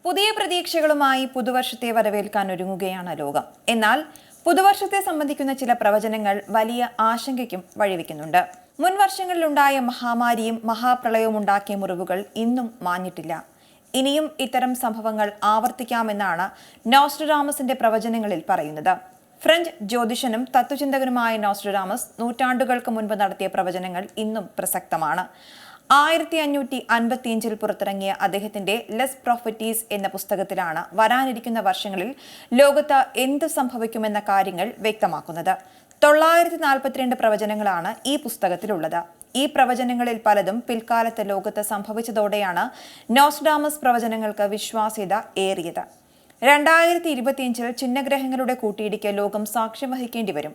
പുതിയ പ്രതീക്ഷകളുമായി പുതുവർഷത്തെ വരവേൽക്കാൻ ഒരുങ്ങുകയാണ് ലോകം. എന്നാൽ പുതുവർഷത്തെ സംബന്ധിക്കുന്ന ചില പ്രവചനങ്ങൾ വലിയ ആശങ്കയ്ക്കും വഴിവെക്കുന്നുണ്ട്. മുൻ വർഷങ്ങളിലുണ്ടായ മഹാമാരിയും മഹാപ്രളയവും ഉണ്ടാക്കിയ മുറിവുകൾ ഇന്നും മാഞ്ഞിട്ടില്ല. ഇനിയും ഇത്തരം സംഭവങ്ങൾ ആവർത്തിക്കാമെന്നാണ് നോസ്ട്രഡാമസിന്റെ പ്രവചനങ്ങളിൽ പറയുന്നത്. ഫ്രഞ്ച് ജ്യോതിഷനും തത്വചിന്തകനുമായ നോസ്ട്രഡാമസ് നൂറ്റാണ്ടുകൾക്ക് മുൻപ് നടത്തിയ പ്രവചനങ്ങൾ ഇന്നും പ്രസക്തമാണ്. 1555 പുറത്തിറങ്ങിയ അദ്ദേഹത്തിന്റെ ലെസ് പ്രൊഫറ്റീസ് എന്ന പുസ്തകത്തിലാണ് വരാനിരിക്കുന്ന വർഷങ്ങളിൽ ലോകത്ത് എന്ത് സംഭവിക്കുമെന്ന കാര്യങ്ങൾ വ്യക്തമാക്കുന്നത്. 942 പ്രവചനങ്ങളാണ് ഈ പുസ്തകത്തിലുള്ളത്. ഈ പ്രവചനങ്ങളിൽ പലതും പിൽക്കാലത്ത് ലോകത്ത് സംഭവിച്ചതോടെയാണ് നോസ്ട്രഡാമസ് പ്രവചനങ്ങൾക്ക് വിശ്വാസ്യത ഏറിയത്. 2025 ചിഹ്നഗ്രഹങ്ങളുടെ കൂട്ടിയിടിക്ക് ലോകം സാക്ഷ്യം വഹിക്കേണ്ടി വരും.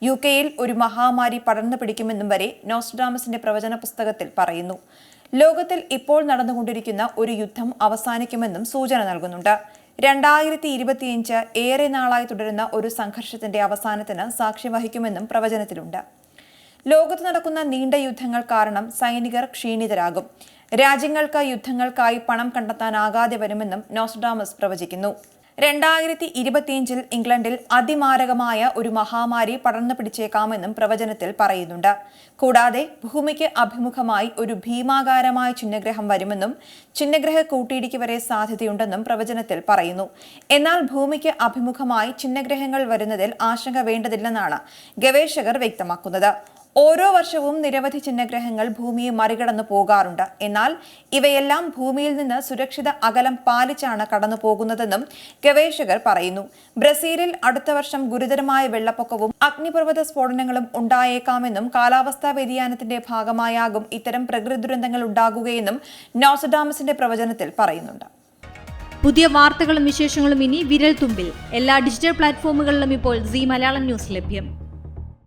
UK-യിൽ ഒരു മഹാമാരി പടർന്നു പിടിക്കുമെന്നും വരെ നോസ്ട്രഡാമസിന്റെ പ്രവചന പുസ്തകത്തിൽ പറയുന്നു. ലോകത്തിൽ ഇപ്പോൾ നടന്നുകൊണ്ടിരിക്കുന്ന ഒരു യുദ്ധം അവസാനിക്കുമെന്നും സൂചന നൽകുന്നുണ്ട്. 2025 ഏറെ നാളായി തുടരുന്ന ഒരു സംഘർഷത്തിന്റെ അവസാനത്തിന് സാക്ഷ്യം വഹിക്കുമെന്നും പ്രവചനത്തിലുണ്ട്. ലോകത്ത് നടക്കുന്ന നീണ്ട യുദ്ധങ്ങൾ കാരണം സൈനികർ ക്ഷീണിതരാകും. രാജ്യങ്ങൾക്ക് യുദ്ധങ്ങൾക്കായി പണം കണ്ടെത്താനാകാതെ വരുമെന്നും നോസ്ട്രഡാമസ് പ്രവചിക്കുന്നു. 2025 ഇംഗ്ലണ്ടിൽ അതിമാരകമായ ഒരു മഹാമാരി പടർന്നു പിടിച്ചേക്കാമെന്നും പ്രവചനത്തിൽ പറയുന്നുണ്ട്. കൂടാതെ ഭൂമിക്ക് അഭിമുഖമായി ഒരു ഭീമാകാരമായ ചിഹ്നഗ്രഹം വരുമെന്നും ചിഹ്നഗ്രഹ കൂട്ടിയിടിക്ക് വരെ സാധ്യതയുണ്ടെന്നും പ്രവചനത്തിൽ പറയുന്നു. എന്നാൽ ഭൂമിക്ക് അഭിമുഖമായി ചിഹ്നഗ്രഹങ്ങൾ വരുന്നതിൽ ആശങ്ക വേണ്ടതില്ലെന്നാണ് ഗവേഷകർ വ്യക്തമാക്കുന്നത്. ഓരോ വർഷവും നിരവധി ചിഹ്നഗ്രഹങ്ങൾ ഭൂമിയെ മറികടന്നു പോകാറുണ്ട്. എന്നാൽ ഇവയെല്ലാം ഭൂമിയിൽ നിന്ന് സുരക്ഷിത അകലം പാലിച്ചാണ് കടന്നു പോകുന്നതെന്നും ഗവേഷകർ പറയുന്നു. ബ്രസീലിൽ അടുത്ത വർഷം ഗുരുതരമായ വെള്ളപ്പൊക്കവും അഗ്നിപർവ്വത സ്ഫോടനങ്ങളും ഉണ്ടായേക്കാമെന്നും കാലാവസ്ഥാ വ്യതിയാനത്തിന്റെ ഭാഗമായാകും ഇത്തരം പ്രകൃതി ദുരന്തങ്ങൾ ഉണ്ടാകുകയെന്നും നോസ്ട്രഡാമസിന്റെ പ്രവചനത്തിൽ പറയുന്നുണ്ട്. പുതിയ വാർത്തകളും വിശേഷങ്ങളും ഇനി വിരൽ തുമ്പിൽ. എല്ലാ ഡിജിറ്റൽ പ്ലാറ്റ്ഫോമുകളിലും ഇപ്പോൾ സീ മലയാളം ന്യൂസ് ലഭ്യം.